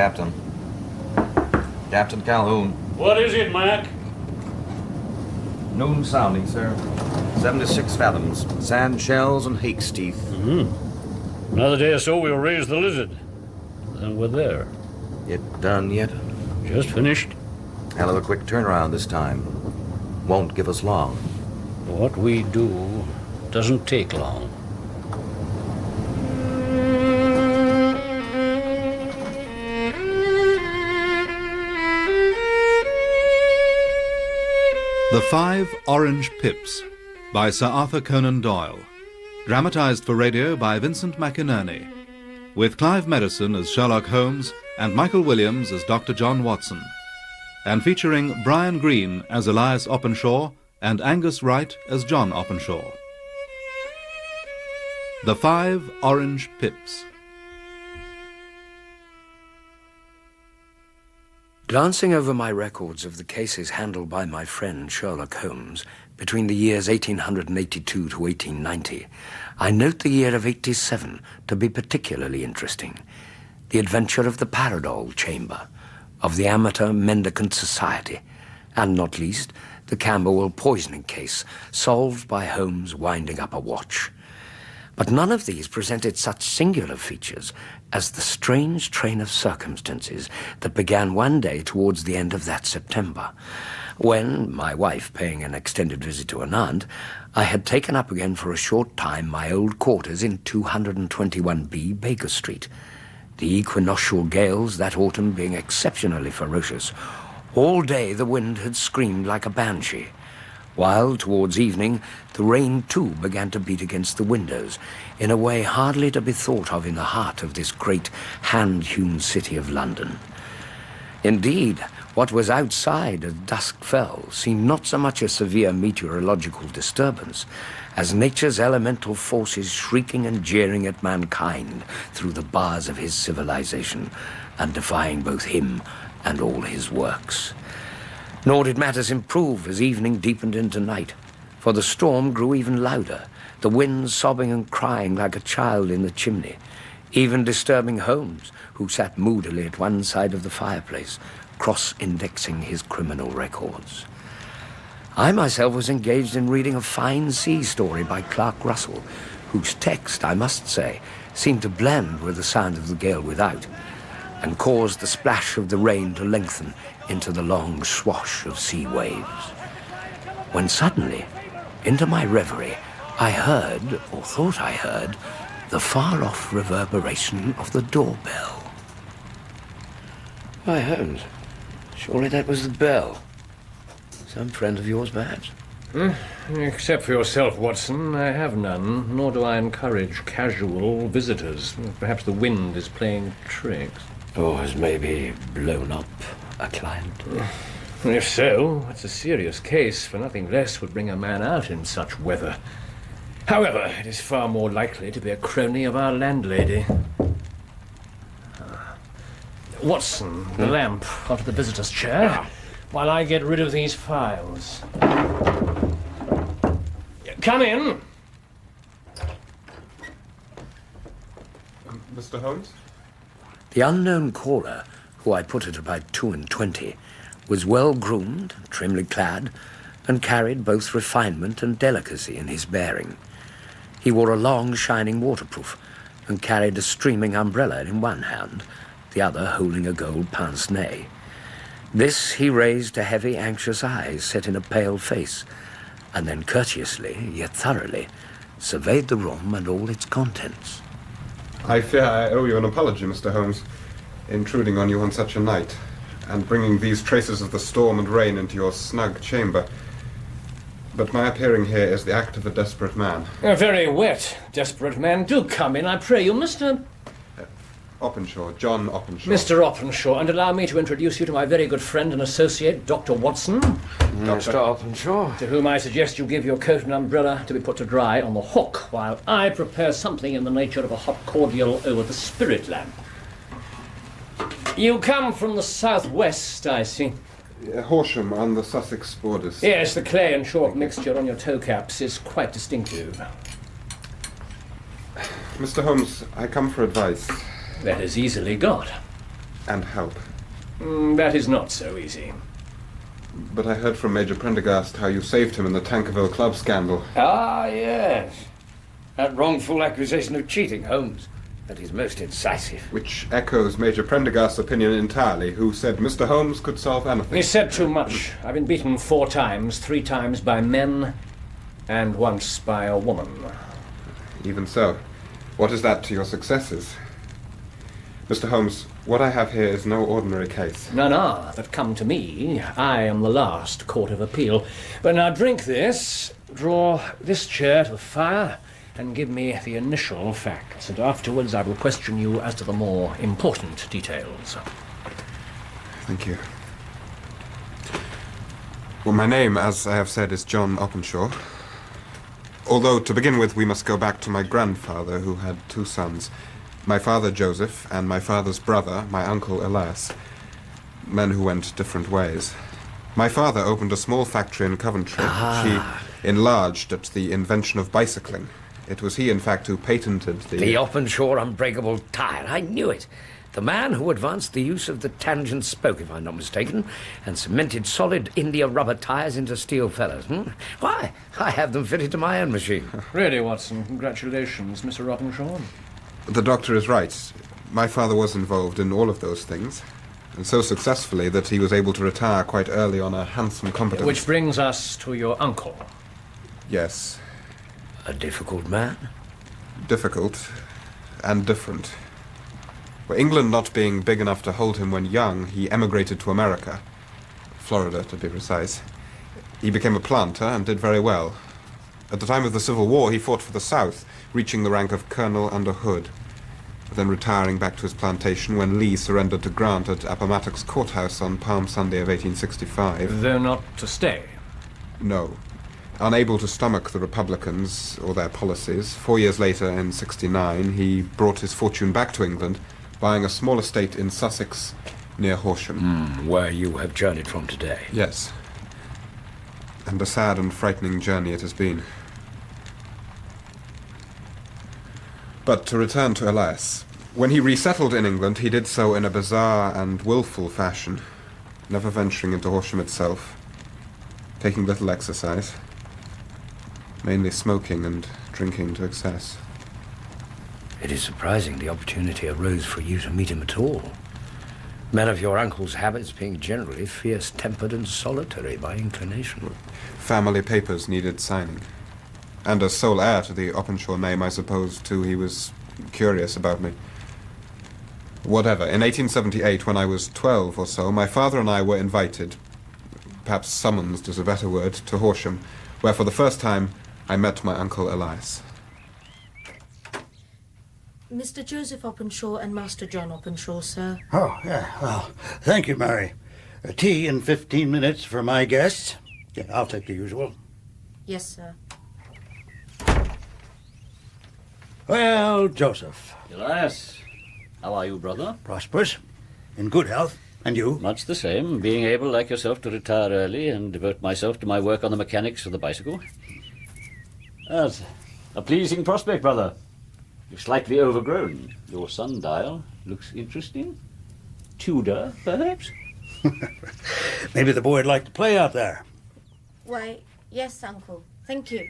Captain. Captain Calhoun. What is it, Mac? Noon sounding, sir. 76 fathoms. Sand shells and hake's teeth. Mm-hmm. Another day or so, we'll raise the Lizard. Then we're there. It done yet? Just finished. Hell of a quick turnaround this time. Won't give us long. What we do doesn't take long. The Five Orange Pips by Sir Arthur Conan Doyle. Dramatized for radio by Vincent McInerney. With Clive Merrison as Sherlock Holmes and Michael Williams as Dr. John Watson. And featuring Brian Greene as Elias Openshaw and Angus Wright as John Openshaw. The Five Orange Pips. Glancing over my records of the cases handled by my friend Sherlock Holmes between the years 1882 to 1890, I note the year of 87 to be particularly interesting. The adventure of the Paradol Chamber, of the Amateur Mendicant Society, and not least, the Camberwell poisoning case, solved by Holmes winding up a watch. But none of these presented such singular features as the strange train of circumstances that began one day towards the end of that September, when, my wife paying an extended visit to an aunt, I had taken up again for a short time my old quarters in 221B Baker Street. The equinoctial gales that autumn being exceptionally ferocious, all day the wind had screamed like a banshee, while towards evening the rain too began to beat against the windows in a way hardly to be thought of in the heart of this great hand-hewn city of London. Indeed, what was outside as dusk fell seemed not so much a severe meteorological disturbance as nature's elemental forces shrieking and jeering at mankind through the bars of his civilization and defying both him and all his works. Nor did matters improve as evening deepened into night, for the storm grew even louder, the wind sobbing and crying like a child in the chimney, even disturbing Holmes, who sat moodily at one side of the fireplace, cross-indexing his criminal records. I myself was engaged in reading a fine sea story by Clark Russell, whose text, I must say, seemed to blend with the sound of the gale without, and caused the splash of the rain to lengthen into the long swash of sea waves. When suddenly, into my reverie, I heard, or thought I heard, the far-off reverberation of the doorbell. Why, Holmes, surely that was the bell. Some friend of yours, perhaps? Except for yourself, Watson, I have none, nor do I encourage casual visitors. Perhaps the wind is playing tricks. Or has maybe blown up a client? If so, it's a serious case, for nothing less would bring a man out in such weather. However, it is far more likely to be a crony of our landlady. Watson, the lamp onto the visitor's chair, while I get rid of these files. Come in. Mr. Holmes? The unknown caller, who I put at about 22, was well-groomed, trimly clad, and carried both refinement and delicacy in his bearing. He wore a long, shining waterproof, and carried a streaming umbrella in one hand, the other holding a gold pince-nez. This he raised to heavy, anxious eyes set in a pale face, and then courteously, yet thoroughly, surveyed the room and all its contents. I fear I owe you an apology, Mr. Holmes, intruding on you on such a night, and bringing these traces of the storm and rain into your snug chamber. But my appearing here is the act of a desperate man. A very wet, desperate man. Do come in, I pray you, Mr. Openshaw, John Openshaw. Mr. Openshaw, and allow me to introduce you to my very good friend and associate, Dr. Watson. Mr. Openshaw. To whom I suggest you give your coat and umbrella to be put to dry on the hook, while I prepare something in the nature of a hot cordial over the spirit lamp. You come from the southwest, I see. Horsham, on the Sussex borders. Yes, the clay and chalk mixture on your toe caps is quite distinctive. Mr. Holmes, I come for advice. That is easily got. and help. That is not so easy. But I heard from Major Prendergast how you saved him in the Tankerville Club scandal. Ah, yes. That wrongful accusation of cheating, Holmes. That is most incisive. Which echoes Major Prendergast's opinion entirely, who said Mr. Holmes could solve anything. He said too much. I've been beaten 4 times, 3 times by men, and once by a woman. Even so, what is that to your successes? Mr. Holmes, what I have here is no ordinary case. None are that come to me. I am the last court of appeal. But now drink this, draw this chair to the fire, and give me the initial facts, and afterwards I will question you as to the more important details. Thank you. Well, my name, as I have said, is John Openshaw. Although, to begin with, we must go back to my grandfather, who had 2 sons. My father, Joseph, and my father's brother, my uncle, Elias. Men who went different ways. My father opened a small factory in Coventry. She enlarged at the invention of bicycling. It was he, in fact, who patented The Openshaw unbreakable tire. I knew it. The man who advanced the use of the tangent spoke, if I'm not mistaken, and cemented solid India rubber tires into steel fellers. Why, I have them fitted to my own machine. Really, Watson, congratulations, Mr. Openshaw. The doctor is right. My father was involved in all of those things, and so successfully that he was able to retire quite early on a handsome competence. Which brings us to your uncle. Yes. A difficult man? Difficult and different. Well, England not being big enough to hold him when young, he emigrated to America. Florida, to be precise. He became a planter and did very well. At the time of the Civil War, he fought for the South, reaching the rank of colonel under Hood, then retiring back to his plantation when Lee surrendered to Grant at Appomattox Courthouse on Palm Sunday of 1865. Though not to stay. No. Unable to stomach the Republicans or their policies, 4 years later, in '69, he brought his fortune back to England, buying a small estate in Sussex near Horsham. Where you have journeyed from today. Yes. And a sad and frightening journey it has been. But to return to Elias. When he resettled in England, he did so in a bizarre and willful fashion, never venturing into Horsham itself, taking little exercise, mainly smoking and drinking to excess. It is surprising the opportunity arose for you to meet him at all. Men of your uncle's habits being generally fierce-tempered and solitary by inclination. Family papers needed signing. And as sole heir to the Openshaw name, I suppose, too, he was curious about me. Whatever. In 1878, when I was 12 or so, my father and I were invited, perhaps summoned is a better word, to Horsham, where for the first time I met my uncle Elias. Mr. Joseph Openshaw and Master John Openshaw, sir. Oh, yeah, well, thank you, Mary. Tea in 15 minutes for my guests. Yeah, I'll take the usual. Yes, sir. Well, Joseph. Elias, how are you, brother? Prosperous, in good health. And you? Much the same, being able, like yourself, to retire early and devote myself to my work on the mechanics of the bicycle. That's a pleasing prospect, brother. You're slightly overgrown. Your sundial looks interesting. Tudor, perhaps? Maybe the boy'd like to play out there. Why, yes, Uncle. Thank you.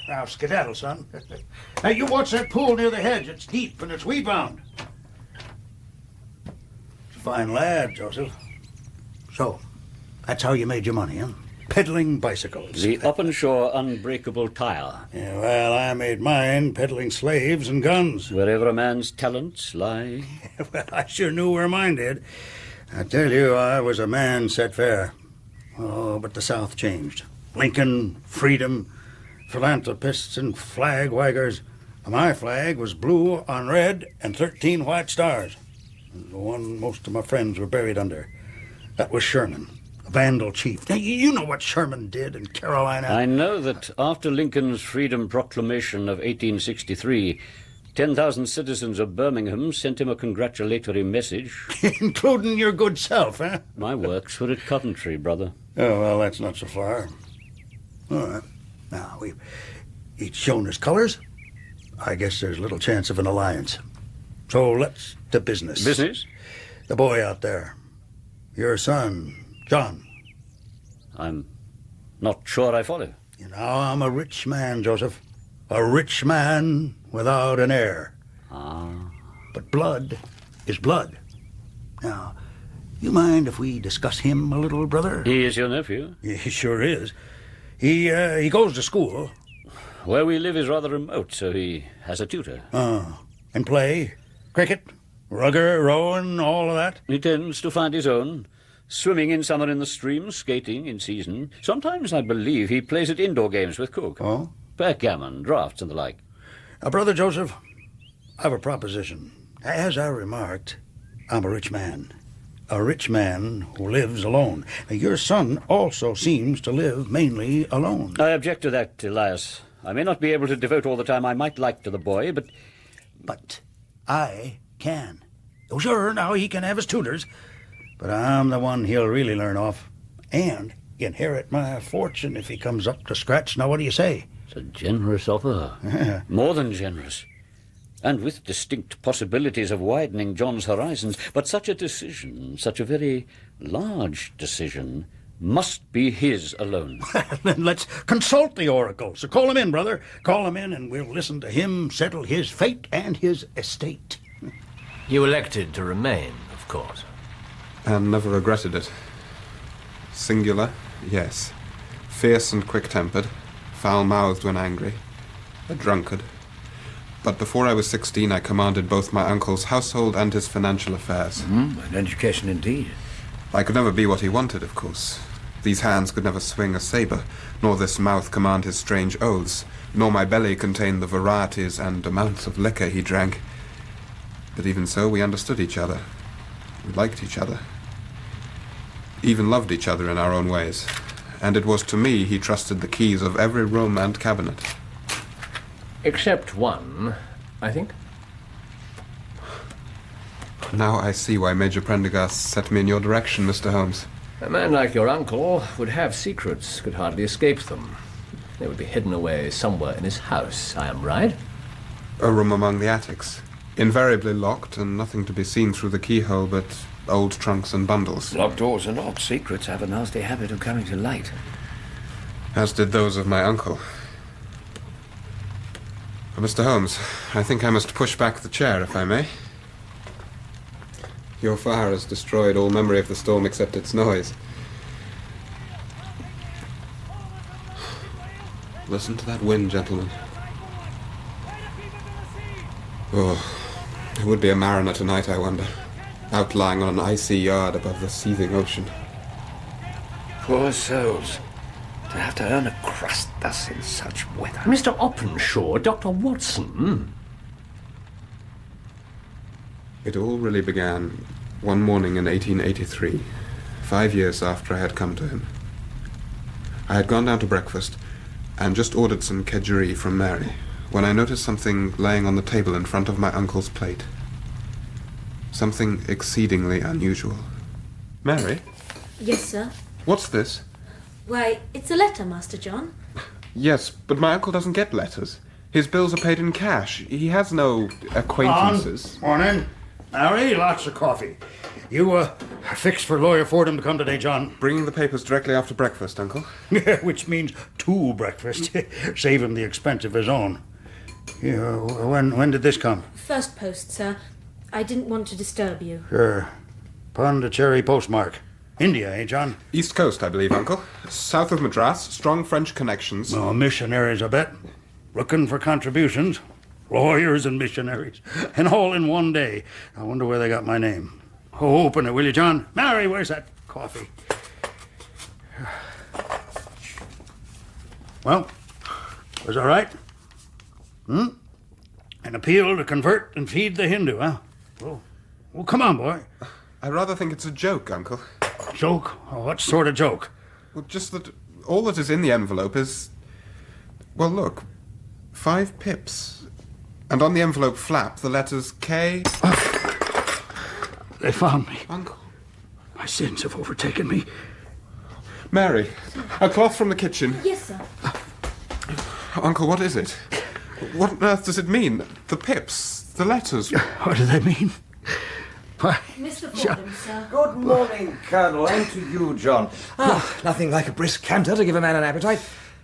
Now, skedaddle, son. Now, you watch that pool near the hedge. It's deep and it's weed-bound. Fine lad, Joseph. So, that's how you made your money, huh? Peddling bicycles. The Openshaw unbreakable tire. Yeah, well, I made mine peddling slaves and guns. Wherever a man's talents lie. Well, I sure knew where mine did. I tell you, I was a man set fair. Oh, but the South changed. Lincoln, freedom, philanthropists and flag waggers. My flag was blue on red and 13 white stars. The one most of my friends were buried under. That was Sherman, a Vandal chief. Now, you know what Sherman did in Carolina. I know that after Lincoln's Freedom Proclamation of 1863, 10,000 citizens of Birmingham sent him a congratulatory message. Including your good self, eh? My works were at Coventry, brother. Oh, well, that's not so far. All right. Now, we've each shown his colors. I guess there's little chance of an alliance. So let's to business. Business? The boy out there. Your son, John. I'm not sure I follow. You know, I'm a rich man, Joseph. A rich man without an heir. Ah. But blood is blood. Now, you mind if we discuss him a little, brother? He is your nephew? He sure is. He goes to school. Where we live is rather remote, so he has a tutor. And play? Cricket? Rugger, rowing, all of that? He tends to find his own. Swimming in summer in the stream, skating in season. Sometimes, I believe, he plays at indoor games with Cook. Oh? Backgammon, draughts, and the like. Now, Brother Joseph, I have a proposition. As I remarked, I'm a rich man. A rich man who lives alone. Now, your son also seems to live mainly alone. I object to that, Elias. I may not be able to devote all the time I might like to the boy, but... But I can. Oh, sure, now he can have his tutors, but I'm the one he'll really learn off. And inherit my fortune if he comes up to scratch. Now, what do you say? It's a generous offer. More than generous. And with distinct possibilities of widening John's horizons. But such a decision, such a very large decision, must be his alone. Then let's consult the oracle. So call him in, brother. Call him in, and we'll listen to him settle his fate and his estate. You elected to remain, of course. And never regretted it. Singular, yes. Fierce and quick-tempered. Foul-mouthed when angry. A drunkard. But before I was 16, I commanded both my uncle's household and his financial affairs. An education indeed. I could never be what he wanted, of course. These hands could never swing a saber, nor this mouth command his strange oaths, nor my belly contain the varieties and amounts of liquor he drank. But even so, we understood each other. We liked each other. Even loved each other in our own ways. And it was to me he trusted the keys of every room and cabinet. Except one, I think. Now I see why Major Prendergast set me in your direction, Mr. Holmes. A man like your uncle would have secrets, could hardly escape them. They would be hidden away somewhere in his house, I am right? A room among the attics. Invariably locked, and nothing to be seen through the keyhole but old trunks and bundles. Locked doors are not. Secrets have a nasty habit of coming to light. As did those of my uncle. Mr. Holmes, I think I must push back the chair, if I may. Your fire has destroyed all memory of the storm except its noise. Listen to that wind, gentlemen. Oh, who would be a mariner tonight, I wonder, outlying on an icy yard above the seething ocean. Poor souls. To have to earn a crust thus in such weather. Mr. Openshaw, Dr. Watson. It all really began one morning in 1883, 5 years after I had come to him. I had gone down to breakfast and just ordered some kedgeree from Mary when I noticed something laying on the table in front of my uncle's plate. Something exceedingly unusual. Mary? Yes, sir. What's this? Why, it's a letter, Master John. Yes, but my uncle doesn't get letters. His bills are paid in cash. He has no acquaintances. Morning. Mary, lots of coffee. You fixed for Lawyer Fordham to come today, John? Bringing the papers directly after breakfast, Uncle. Which means to breakfast. Save him the expense of his own. Yeah, when did this come? First post, sir. I didn't want to disturb you. Sure. Pondicherry postmark. India, eh, John? East Coast, I believe, Uncle. South of Madras, strong French connections. Oh, missionaries, I bet. Looking for contributions. Lawyers and missionaries. And all in one day. I wonder where they got my name. Oh, open it, will you, John? Mary, where's that coffee? Well, was all right? An appeal to convert and feed the Hindu, huh? Well, come on, boy. I rather think it's a joke, Uncle. Joke? Oh, what sort of joke? Well, just that all that is in the envelope is... Well, look. 5 pips. And on the envelope flap, the letters K... They found me. Uncle. My sins have overtaken me. Mary, a cloth from the kitchen. Yes, sir. Uncle, what is it? What on earth does it mean? The pips, the letters. What do they mean? Mr. Fordham, sir. Good morning, Colonel, and to you, John. Nothing like a brisk canter to give a man an appetite.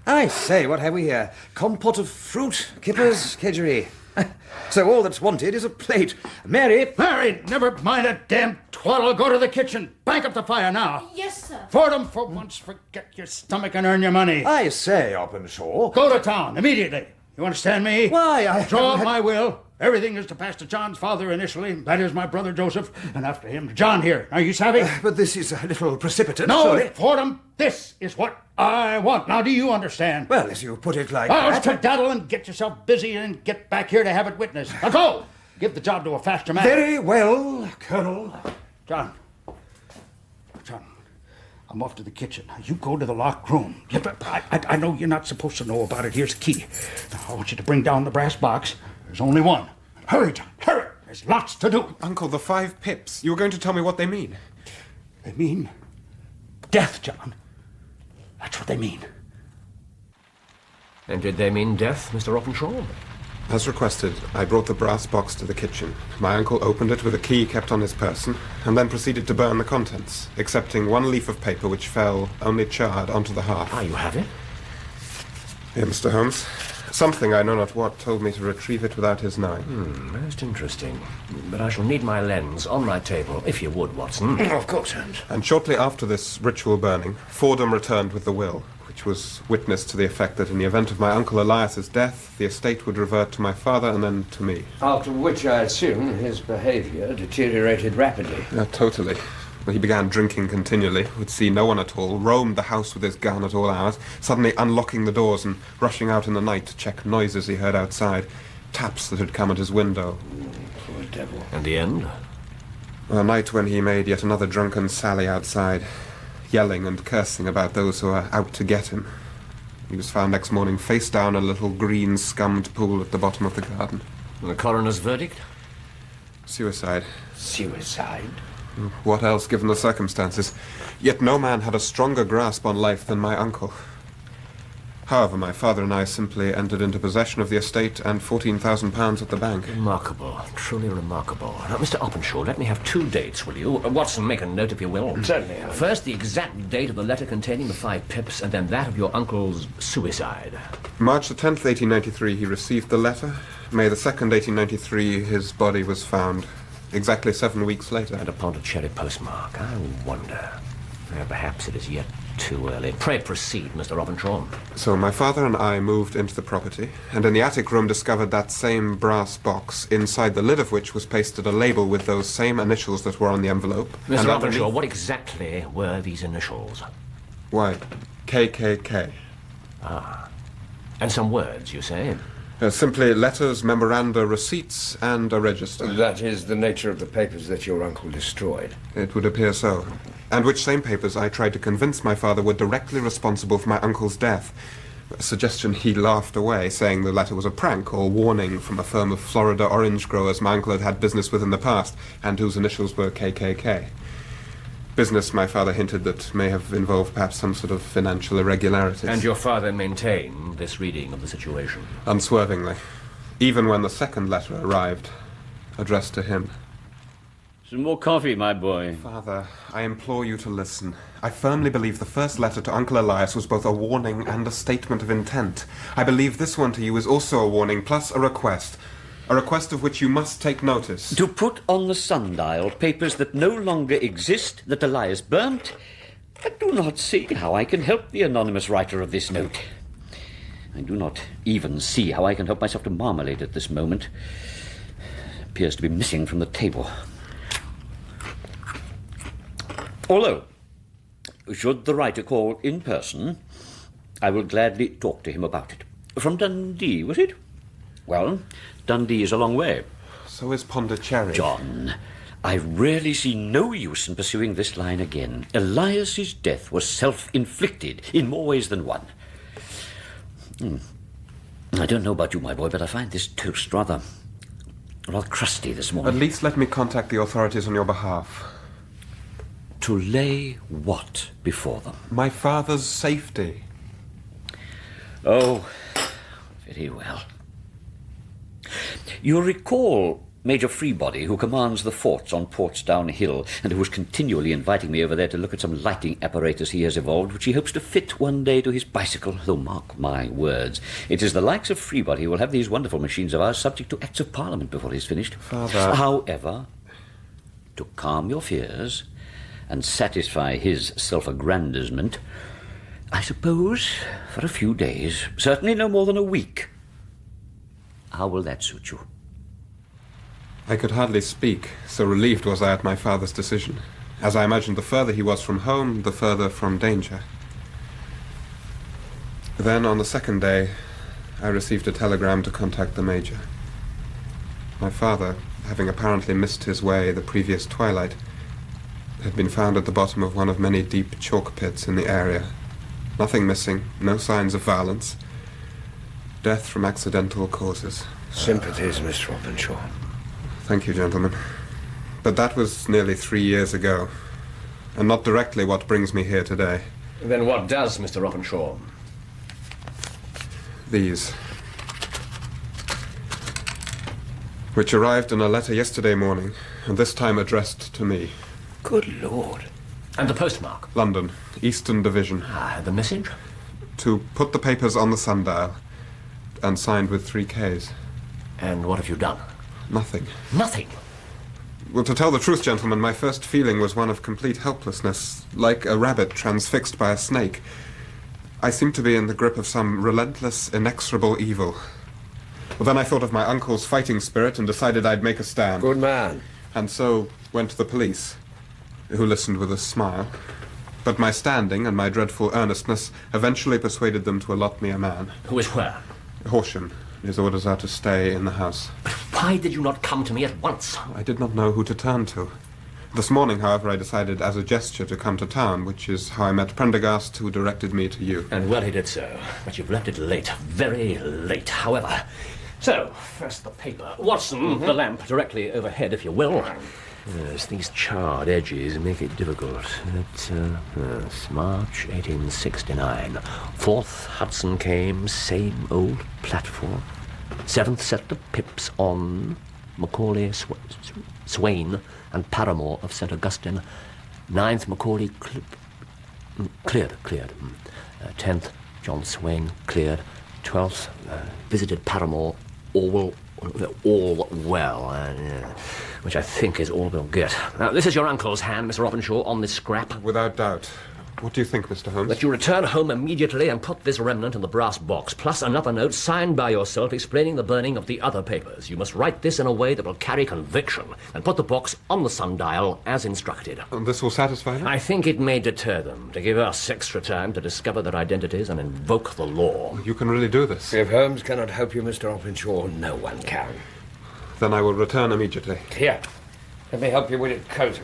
I say, what have we here? Compote of fruit, kippers, kedgeree. So all that's wanted is a plate. Mary! Mary, never mind a damn twaddle. Go to the kitchen. Bank up the fire now. Yes, sir. Fordham, for once, forget your stomach and earn your money. I say, Openshaw. Go to town, immediately. You understand me? Why, I... Draw up my will. Everything is to pass to John's father initially. That is my brother Joseph, and after him, John here. Are you savvy? But this is a little precipitate. No, surely. Fordham, this is what I want. Now, do you understand? Well, as you put it like It's that... to daddle and get yourself busy and get back here to have it witnessed. Now go! Give the job to a faster man. Very well, Colonel. John, I'm off to the kitchen. Now, you go to the locked room. I know you're not supposed to know about it. Here's the key. Now, I want you to bring down the brass box. There's only one. Hurry, John, hurry. There's lots to do. Uncle, the 5 pips. You were going to tell me what they mean. They mean death, John. That's what they mean. And did they mean death, Mr. Openshaw? As requested, I brought the brass box to the kitchen. My uncle opened it with a key kept on his person, and then proceeded to burn the contents, excepting one leaf of paper which fell, only charred, onto the hearth. You have it? Here, Mr. Holmes. Something, I know not what, told me to retrieve it without his knowing. Most interesting. But I shall need my lens on my table, if you would, Watson. Of course, Holmes. And shortly after this ritual burning, Fordham returned with the will, which was witness to the effect that in the event of my uncle Elias's death, the estate would revert to my father and then to me. After which, I assume, his behaviour deteriorated rapidly. Totally. He began drinking continually, would see no one at all, roamed the house with his gun at all hours, suddenly unlocking the doors and rushing out in the night to check noises he heard outside, taps that had come at his window. Poor devil. And the end? A night when he made yet another drunken sally outside, yelling and cursing about those who were out to get him. He was found next morning face down in a little green scummed pool at the bottom of the garden. The coroner's verdict? Suicide. Suicide? What else, given the circumstances? Yet no man had a stronger grasp on life than my uncle. However, my father and I simply entered into possession of the estate and £14,000 at the bank. Remarkable. Truly remarkable. Now, Mr. Openshaw, let me have 2 dates, will you? Watson, make a note if you will. Certainly. First, the exact date of the letter containing the 5 pips, and then that of your uncle's suicide. March the 10th, 1893, he received the letter. May the 2nd, 1893, his body was found. Exactly 7 weeks later. And a Pondicherry postmark. I wonder. Perhaps it is yet too early. Pray proceed, Mr. Openshaw. So my father and I moved into the property, and in the attic room discovered that same brass box, inside the lid of which was pasted a label with those same initials that were on the envelope. Mr. And Openshaw, underneath- what exactly were these initials? Why, KKK. And some words, you say? Simply letters, memoranda, receipts, and a register. That is the nature of the papers that your uncle destroyed. It would appear so. And which same papers I tried to convince my father were directly responsible for my uncle's death. A suggestion he laughed away, saying the letter was a prank or warning from a firm of Florida orange growers my uncle had had business with in the past, and whose initials were KKK. Business, my father hinted, that may have involved perhaps some sort of financial irregularities. And your father maintained this reading of the situation? Unswervingly. Even when the second letter arrived, addressed to him. Some more coffee, my boy. Father, I implore you to listen. I firmly believe the first letter to Uncle Elias was both a warning and a statement of intent. I believe this one to you is also a warning, plus a request. A request of which you must take notice. To put on the sundial papers that no longer exist, that Elias burnt. I do not see how I can help the anonymous writer of this note. I do not even see how I can help myself to marmalade at this moment. Appears to be missing from the table. Although, should the writer call in person, I will gladly talk to him about it. From Dundee, was it? Well, Dundee is a long way. So is Pondicherry. John, I really see no use in pursuing this line again. Elias's death was self-inflicted in more ways than one. I don't know about you, my boy, but I find this toast rather crusty this morning. At least let me contact the authorities on your behalf. To lay what before them? My father's safety. Oh, very well. You recall Major Freebody, who commands the forts on Portsdown Hill, and who is continually inviting me over there to look at some lighting apparatus he has evolved, which he hopes to fit one day to his bicycle, though mark my words, it is the likes of Freebody who will have these wonderful machines of ours subject to Acts of Parliament before he's finished. Father... However, to calm your fears and satisfy his self-aggrandizement, I suppose for a few days, certainly no more than a week. How will that suit you? I could hardly speak, so relieved was I at my father's decision. As I imagined, the further he was from home, the further from danger. Then, on the second day, I received a telegram to contact the Major. My father, having apparently missed his way the previous twilight, had been found at the bottom of one of many deep chalk pits in the area. Nothing missing, no signs of violence. Death from accidental causes. Sympathies, Mr. Openshaw. Thank you, gentlemen. But that was nearly 3 years ago, and not directly what brings me here today. Then what does, Mr. Openshaw? These. Which arrived in a letter yesterday morning, and this time addressed to me. Good Lord. And the postmark? London, Eastern Division. The message? To put the papers on the sundial, and signed with 3 Ks. And what have you done? Nothing. Nothing? Well, to tell the truth, gentlemen, my first feeling was one of complete helplessness, like a rabbit transfixed by a snake. I seemed to be in the grip of some relentless, inexorable evil. Well, then I thought of my uncle's fighting spirit and decided I'd make a stand. Good man. And so went to the police, who listened with a smile. But my standing and my dreadful earnestness eventually persuaded them to allot me a man. Who is where? Horsham. His orders are to stay in the house. But why did you not come to me at once? I did not know who to turn to. This morning, however, I decided as a gesture to come to town, which is how I met Prendergast, who directed me to you. And well he did so. But you've left it late. Very late, however. So, first the paper. Watson, the lamp directly overhead, if you will. Yes, these charred edges make it difficult. It's March 1869. 4th Hudson came, same old platform. 7th set the pips on Macaulay, Swain, and Paramore of St. Augustine. 9th Macaulay cleared. 10th John Swain cleared. 12th visited Paramore, all well, which I think is all we'll get. Now, this is your uncle's hand, Mr. Openshaw, on this scrap. Without doubt. What do you think, Mr. Holmes? That you return home immediately and put this remnant in the brass box, plus another note signed by yourself explaining the burning of the other papers. You must write this in a way that will carry conviction, and put the box on the sundial as instructed. And this will satisfy them? I think it may deter them, to give us extra time to discover their identities and invoke the law. You can really do this? If Holmes cannot help you, Mr. Openshaw, no one can. Then I will return immediately. Here, let me help you with your coat.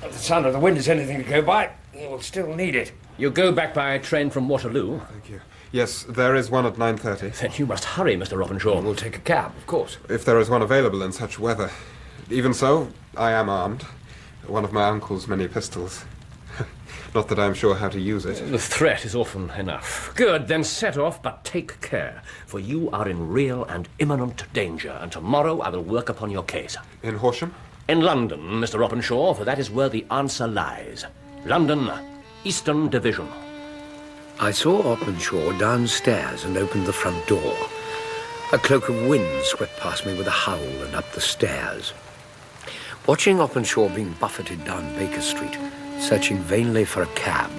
If the sun or the wind is anything to go by, you will still need it. You go back by train from Waterloo? Thank you. Yes, there is one at 9:30. Then you must hurry, Mr. Openshaw. We'll take a cab, of course. If there is one available in such weather. Even so, I am armed. One of my uncle's many pistols. Not that I'm sure how to use it. The threat is often enough. Good, then set off, but take care, for you are in real and imminent danger, and tomorrow I will work upon your case. In Horsham? In London, Mr. Openshaw, for that is where the answer lies. London, Eastern Division. I saw Openshaw downstairs and opened the front door. A cloak of wind swept past me with a howl and up the stairs. Watching Openshaw being buffeted down Baker Street, searching vainly for a cab,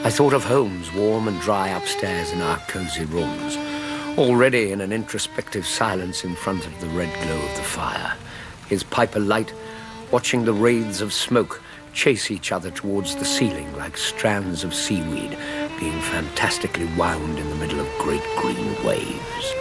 I thought of Holmes, warm and dry upstairs in our cosy rooms, already in an introspective silence in front of the red glow of the fire, his pipe alight, watching the wraiths of smoke chase each other towards the ceiling like strands of seaweed being fantastically wound in the middle of great green waves.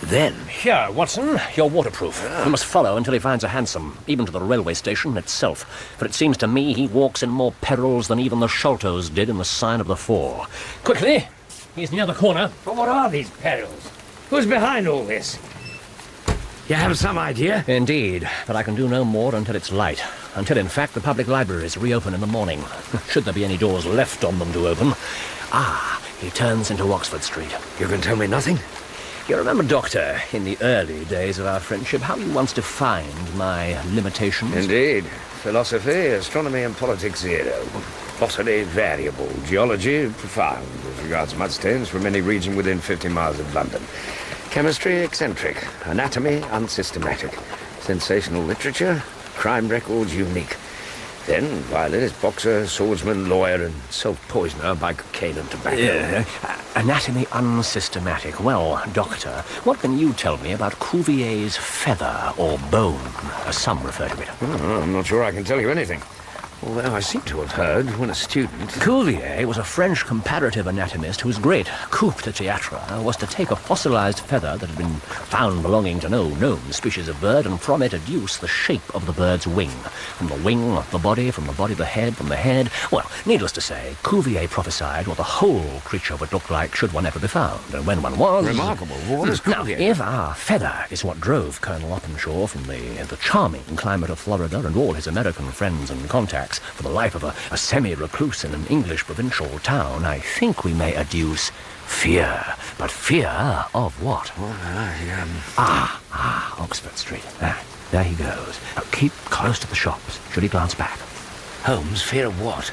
Then... Here, Watson, you're waterproof. You must follow until he finds a hansom, even to the railway station itself. For it seems to me he walks in more perils than even the Sholtos did in the Sign of the Four. Quickly! He's near the corner. But what are these perils? Who's behind all this? You have some idea? Indeed, but I can do no more until it's light. Until, in fact, the public libraries reopen in the morning. Should there be any doors left on them to open. Ah, he turns into Oxford Street. You can tell me nothing? You remember, Doctor, in the early days of our friendship, how you once defined my limitations? Indeed. Philosophy, astronomy and politics 0. Botany variable. Geology profound as regards mudstains from any region within 50 miles of London. Chemistry eccentric. Anatomy unsystematic. Sensational literature, crime records unique. Then, violinist, boxer, swordsman, lawyer, and self-poisoner by cocaine and tobacco. Anatomy unsystematic. Well, Doctor, what can you tell me about Cuvier's feather or bone, as some refer to it? I'm not sure I can tell you anything. Although I seem to have heard, when a student... Cuvier was a French comparative anatomist whose great coup de théâtre was to take a fossilized feather that had been found belonging to no known species of bird and from it deduce the shape of the bird's wing. From the wing, the body, from the body, the head, from the head... Well, needless to say, Cuvier prophesied what the whole creature would look like should one ever be found. And when one was... Remarkable. What is Now, Cuvier? if our feather is what drove Colonel Openshaw from the charming climate of Florida and all his American friends and contacts for the life of a semi-recluse in an English provincial town, I think we may adduce fear. But fear of what? Oxford Street. There he goes. Now, keep close to the shops. Should he glance back? Holmes, fear of what?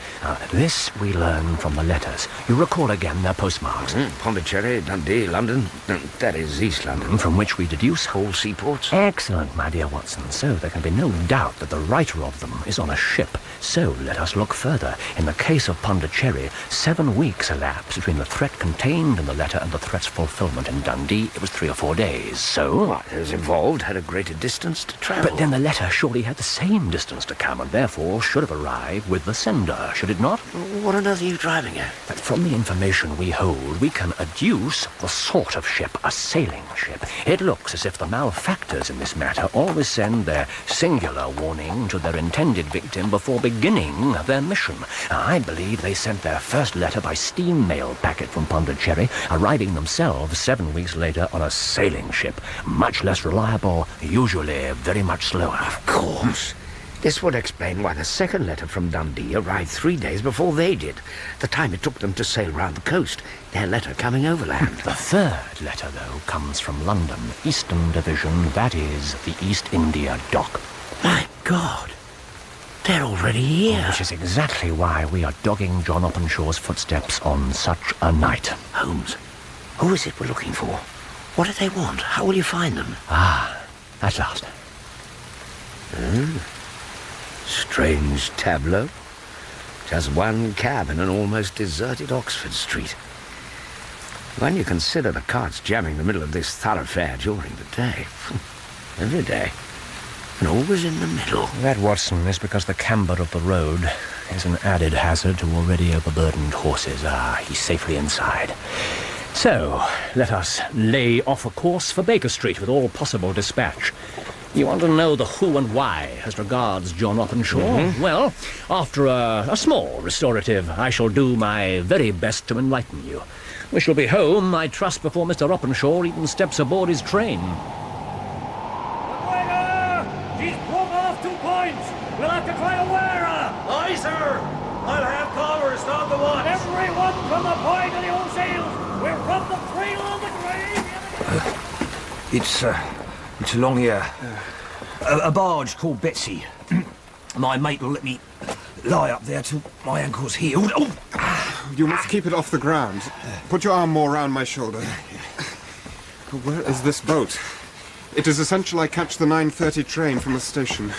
This we learn from the letters. You recall again their postmarks. Pondicherry, Dundee, London. That is East London. From which we deduce Whole seaports. Excellent, my dear Watson. So there can be no doubt that the writer of them is on a ship. So let us look further. In the case of Pondicherry, 7 weeks elapsed between the threat contained in the letter and the threat's fulfillment. In Dundee, it was 3 or 4 days. So... Those involved had a greater distance to travel. But then the letter surely had the same distance to come and therefore should have arrived with the sender, should it not? What on earth are you driving at? But from the information we hold, we can adduce the sort of ship, a sailing ship. It looks as if the malefactors in this matter always send their singular warning to their intended victim before beginning their mission. I believe they sent their first letter by steam mail packet from Pondicherry, arriving themselves 7 weeks later on a sailing ship, much less reliable, usually very much slower. Of course. This would explain why the second letter from Dundee arrived 3 days before they did. The time it took them to sail round the coast. Their letter coming overland. The third letter, though, comes from London, Eastern Division, that is, the East India Dock. My God. They're already here. Which is exactly why we are dogging John Openshaw's footsteps on such a night. Holmes, who is it we're looking for? What do they want? How will you find them? At last. Strange tableau. Just one cab in an almost deserted Oxford Street. When you consider the carts jamming the middle of this thoroughfare during the day. Every day. And always in the middle. That, Watson, is because the camber of the road is an added hazard to already overburdened horses. He's safely inside. So, let us lay off a course for Baker Street with all possible dispatch. You want to know the who and why as regards John Openshaw? Well, after a small restorative, I shall do my very best to enlighten you. We shall be home, I trust, before Mr. Openshaw even steps aboard his train. She's broke off 2 points. We'll have to try a wear her. Aye, sir. I'll have callers start the watch. Everyone from the point of the old sails. We're from the cradle of the grave. It's along here. A barge called Betsy. My mate will let me lie up there till my ankle's healed. You must keep it off the ground. Put your arm more round my shoulder. Where is this boat? It is essential I catch the 9:30 train from the station.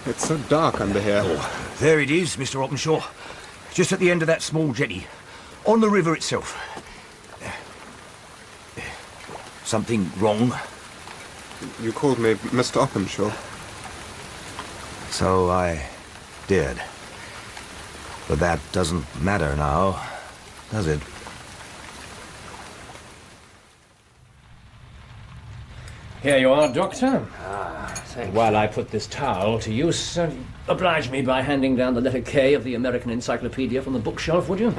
It's so dark under here. There it is, Mr. Openshaw. Just at the end of that small jetty. On the river itself. Something wrong? You called me Mr. Openshaw. So I did. But that doesn't matter now, does it? Here you are, Doctor. Thanks. While I put this towel to use, oblige me by handing down the letter K of the American Encyclopedia from the bookshelf, would you?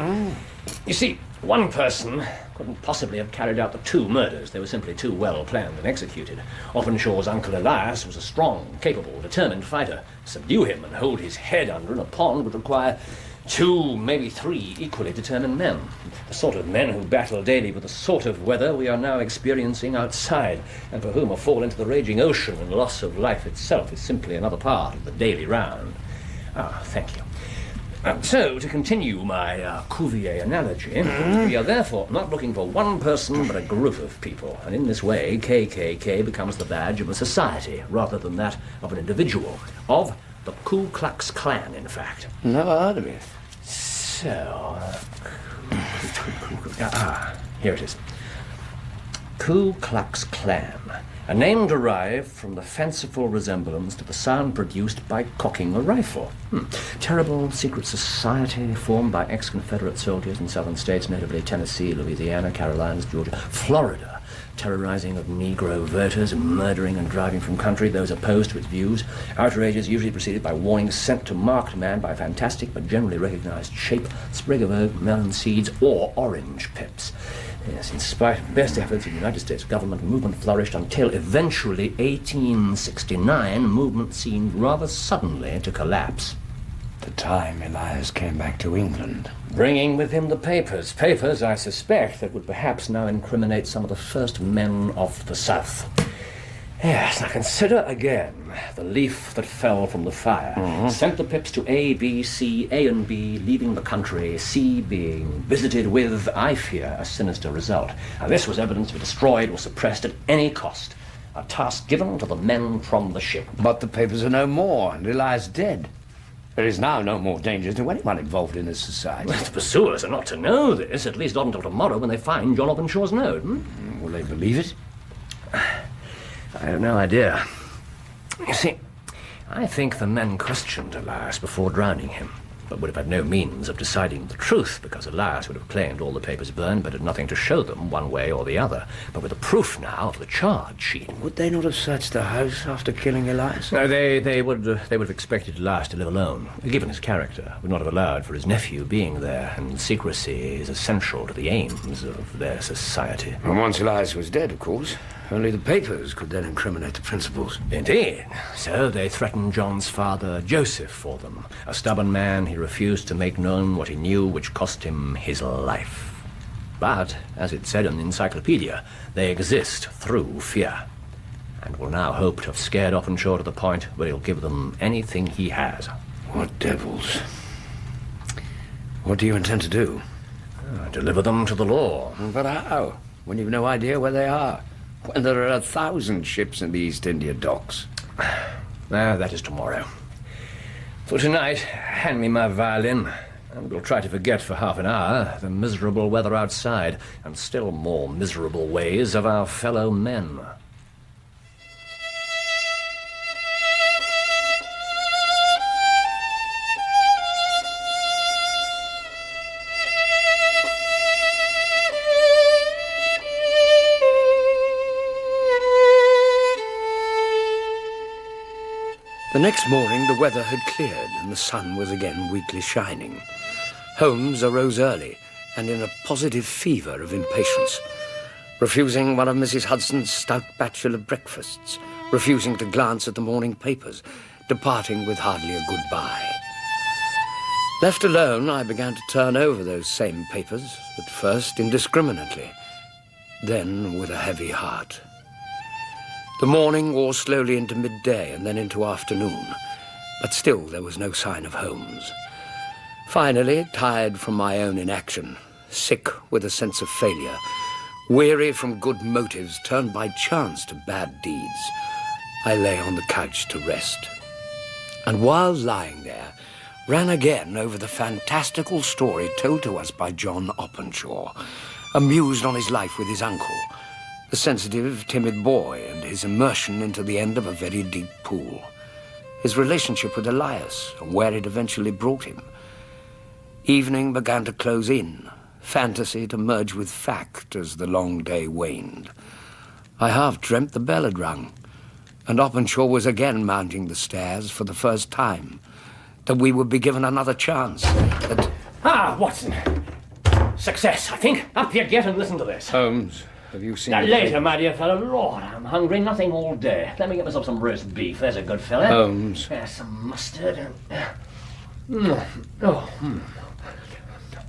You see, one person couldn't possibly have carried out the 2 murders. They were simply too well planned and executed. Openshaw's uncle Elias was a strong, capable, determined fighter. To subdue him and hold his head under in a pond would require 2, maybe 3 equally determined men. The sort of men who battle daily with the sort of weather we are now experiencing outside, and for whom a fall into the raging ocean and loss of life itself is simply another part of the daily round. Thank you. So, to continue my Cuvier analogy, we are therefore not looking for one person but a group of people, and in this way KKK becomes the badge of a society rather than that of an individual, of the Ku Klux Klan, in fact. Never heard of it. So, here it is. Ku Klux Klan, a name derived from the fanciful resemblance to the sound produced by cocking a rifle. Terrible secret society formed by ex-Confederate soldiers in southern states, notably Tennessee, Louisiana, Carolinas, Georgia, Florida, terrorizing of Negro voters, murdering and driving from country those opposed to its views. Outrages usually preceded by warnings sent to marked man by a fantastic but generally recognized shape, sprig of oak, melon seeds, or orange pips. Yes, in spite of best efforts of the United States government, movement flourished until eventually 1869, movement seemed rather suddenly to collapse. The time Elias came back to England. Bringing with him the papers. Papers, I suspect, that would perhaps now incriminate some of the first men of the South. Yes, now consider again the leaf that fell from the fire. Sent the pips to A, B, C, A and B, leaving the country, C being visited with, I fear, a sinister result. Now this was evidence to be destroyed or suppressed at any cost. A task given to the men from the ship. But the papers are no more, and Elias dead. There is now no more danger to anyone involved in this society. Well, the pursuers are not to know this, at least not until tomorrow when they find John Openshaw's note. Will they believe it? I have no idea. You see, I think the men questioned Elias before drowning him, but would have had no means of deciding the truth, because Elias would have claimed all the papers burned, but had nothing to show them one way or the other. But with the proof now of the charge sheet... Would they not have searched the house after killing Elias? No, they would have expected Elias to live alone, given his character. Would not have allowed for his nephew being there, and secrecy is essential to the aims of their society. And once Elias was dead, of course, only the papers could then incriminate the principals. Indeed. So they threatened John's father, Joseph, for them. A stubborn man, he refused to make known what he knew, which cost him his life. But, as it said in the encyclopedia, they exist through fear, and will now hope to have scared Openshaw to the point where he'll give them anything he has. What devils? What do you intend to do? Deliver them to the law. But how? When you've no idea where they are? When there are 1,000 ships in the East India docks? That is tomorrow. For tonight, hand me my violin, and we'll try to forget for half an hour the miserable weather outside, and still more miserable ways of our fellow men. The next morning, the weather had cleared and the sun was again weakly shining. Holmes arose early and in a positive fever of impatience, refusing one of Mrs. Hudson's stout bachelor breakfasts, refusing to glance at the morning papers, departing with hardly a goodbye. Left alone, I began to turn over those same papers, at first indiscriminately, then with a heavy heart. The morning wore slowly into midday and then into afternoon, but still there was no sign of Holmes. Finally, tired from my own inaction, sick with a sense of failure, weary from good motives turned by chance to bad deeds, I lay on the couch to rest. And while lying there, ran again over the fantastical story told to us by John Openshaw, amused on his life with his uncle, the sensitive, timid boy, and his immersion into the end of a very deep pool. His relationship with Elias, and where it eventually brought him. Evening began to close in, fantasy to merge with fact as the long day waned. I half dreamt the bell had rung, and Openshaw was again mounting the stairs for the first time, that we would be given another chance, that... Watson! Success, I think. Up you get and listen to this. Holmes... Have you seen... Later, my dear fellow. Lord, I'm hungry. Nothing all day. Let me get myself some roast beef. There's a good fellow. Holmes. Some mustard and...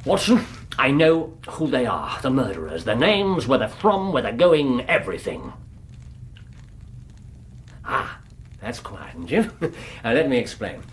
Watson, I know who they are, the murderers, their names, where they're from, where they're going, everything. Ah, that's quiet, isn't it? Let me explain.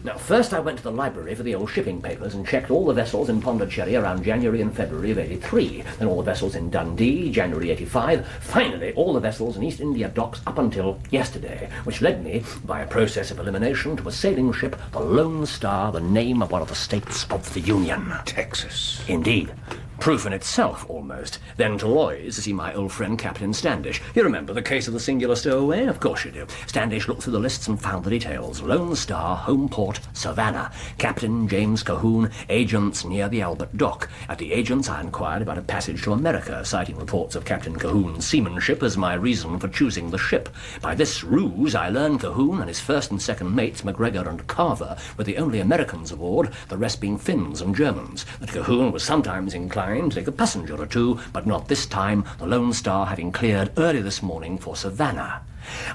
Now, first I went to the library for the old shipping papers and checked all the vessels in Pondicherry around January and February of '83, then all the vessels in Dundee, January '85, finally all the vessels in East India docks up until yesterday, which led me, by a process of elimination, to a sailing ship, the Lone Star, the name of one of the states of the Union. Texas. Indeed. Proof in itself, almost. Then to Lloyd's to see my old friend Captain Standish. You remember the case of the singular stowaway? Of course you do. Standish looked through the lists and found the details. Lone Star, home port, Savannah. Captain James Cahoon, agents near the Albert Dock. At the agents I inquired about a passage to America, citing reports of Captain Cahoon's seamanship as my reason for choosing the ship. By this ruse I learned Cahoon and his first and second mates, McGregor and Carver, were the only Americans aboard, the rest being Finns and Germans. That Cahoon was sometimes inclined to take a passenger or two, but not this time, the Lone Star having cleared early this morning for Savannah.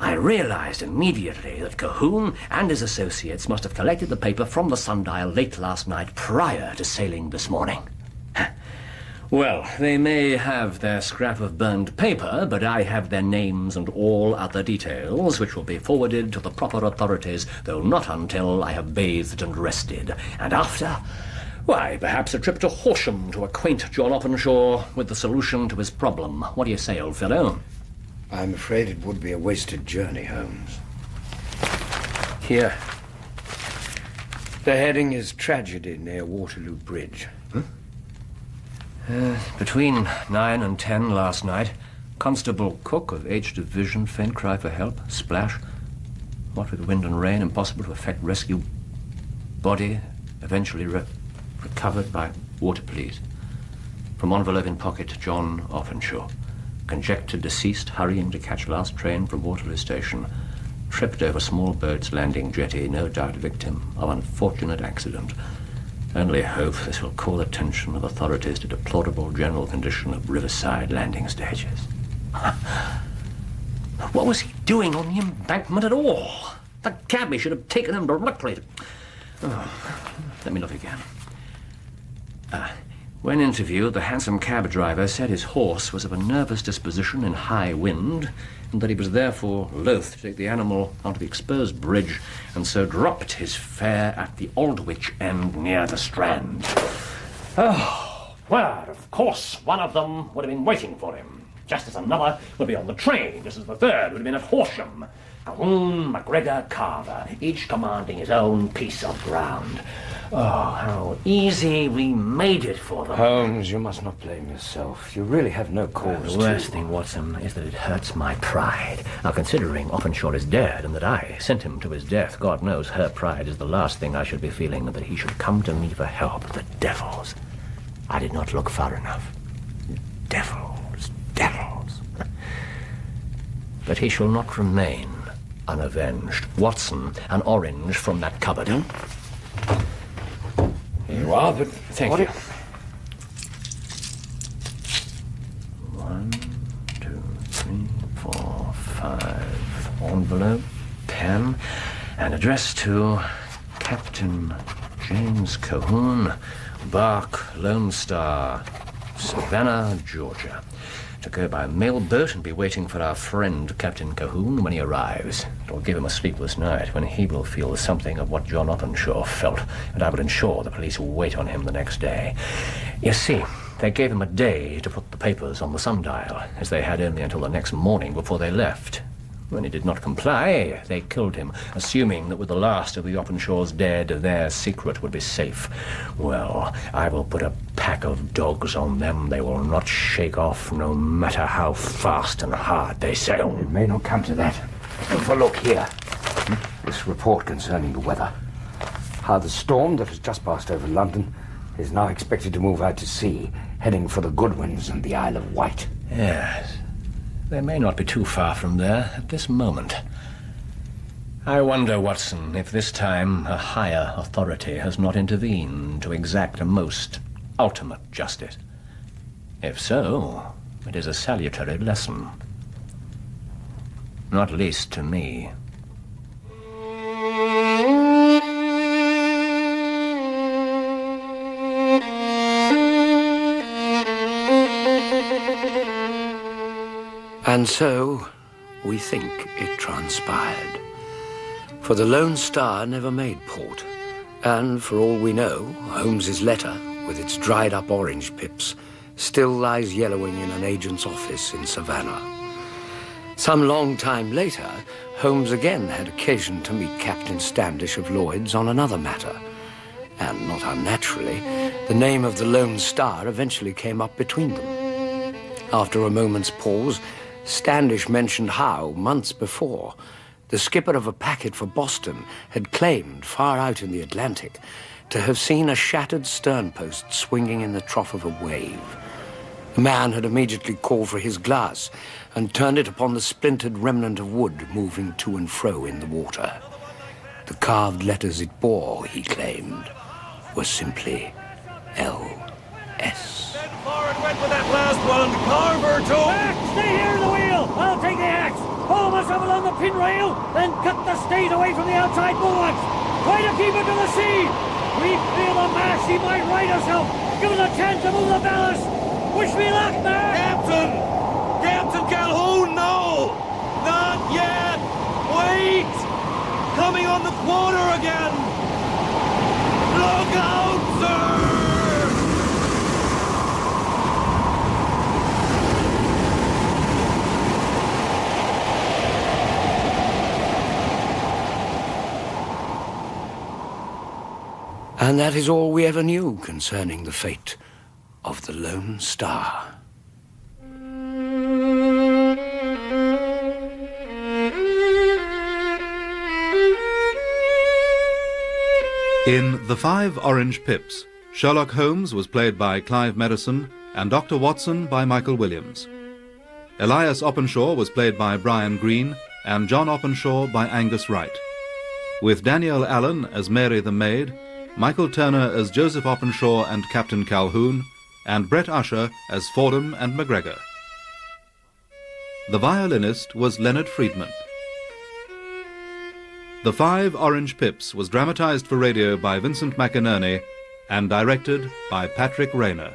I realized immediately that Cahoon and his associates must have collected the paper from the sundial late last night prior to sailing this morning. Well, they may have their scrap of burned paper, but I have their names and all other details, which will be forwarded to the proper authorities, though not until I have bathed and rested. And after... why, perhaps a trip to Horsham to acquaint John Openshaw with the solution to his problem. What do you say, old fellow? I'm afraid it would be a wasted journey, Holmes. Here. The heading is Tragedy near Waterloo Bridge. Between 9 and 10 last night, Constable Cook of H Division, faint cry for help, splash. What with wind and rain, impossible to effect rescue. Body eventually recovered by water police. From envelope in pocket, John Openshaw. Conjectured deceased, hurrying to catch last train from Waterloo Station. Tripped over small boat's landing jetty, no doubt victim of unfortunate accident. Only hope this will call attention of authorities to deplorable general condition of riverside landing stages. What was he doing on the embankment at all? The cabby should have taken him directly. Let me look again. When interviewed, the handsome cab driver said his horse was of a nervous disposition in high wind, and that he was therefore loath to take the animal onto the exposed bridge, and so dropped his fare at the Aldwych end near the Strand. Oh, well, of course, one of them would have been waiting for him, just as another would be on the train, just as the third would have been at Horsham. Cahoon, McGregor, Carver, each commanding his own piece of ground. Oh, how easy we made it for them. Holmes, you must not blame yourself. You really have no cause The worst thing, Watson, is that it hurts my pride. Now, considering Openshaw is dead and that I sent him to his death, God knows her pride is the last thing I should be feeling, and that he should come to me for help. The devils. I did not look far enough. Devils. But he shall not remain unavenged. Watson, an orange from that cupboard. Here you are, but thank you. 1, 2, 3, 4, 5. Envelope, pen, and address to Captain James Cahoon, Bark, Lone Star, Savannah, Georgia. To go by mail boat and be waiting for our friend Captain Cahoon when he arrives. It'll give him a sleepless night when he will feel something of what John Openshaw felt, and I will ensure the police will wait on him the next day. You see, they gave him a day to put the papers on the sundial, as they had only until the next morning before they left. When he did not comply, they killed him, assuming that with the last of the Openshaws dead, their secret would be safe. Well, I will put a pack of dogs on them they will not shake off, no matter how fast and hard they sail. It may not come to that. Have a look here. This report concerning the weather. How the storm that has just passed over London is now expected to move out to sea, heading for the Goodwins and the Isle of Wight. Yes. They may not be too far from there at this moment. I wonder, Watson, if this time a higher authority has not intervened to exact a most ultimate justice. If so, it is a salutary lesson. Not least to me. And so, we think it transpired. For the Lone Star never made port, and for all we know, Holmes's letter, with its dried-up orange pips, still lies yellowing in an agent's office in Savannah. Some long time later, Holmes again had occasion to meet Captain Standish of Lloyd's on another matter. And not unnaturally, the name of the Lone Star eventually came up between them. After a moment's pause, Standish mentioned how, months before, the skipper of a packet for Boston had claimed, far out in the Atlantic, to have seen a shattered sternpost swinging in the trough of a wave. The man had immediately called for his glass and turned it upon the splintered remnant of wood moving to and fro in the water. The carved letters it bore, he claimed, were simply L.S. Then forward went with that last one. Carver to... Back! Stay here in the wheel! I'll take the axe! Haul myself along the pin rail, then cut the stays away from the outside bulwarks! Try to keep it to the sea! We clear the mast, she might right herself! Give us a chance to move the ballast! Wish me luck, man! Captain! Captain Calhoun, no! Not yet! Wait! Coming on the quarter again! Look out, sir! And that is all we ever knew concerning the fate of the Lone Star. In The 5 Orange Pips, Sherlock Holmes was played by Clive Merrison and Dr. Watson by Michael Williams. Elias Openshaw was played by Brian Greene and John Openshaw by Angus Wright, with Danielle Allen as Mary the Maid, Michael Turner as Joseph Openshaw and Captain Calhoun, and Brett Usher as Fordham and MacGregor. The violinist was Leonard Friedman. The 5 Orange Pips was dramatized for radio by Vincent McInerney and directed by Patrick Rayner.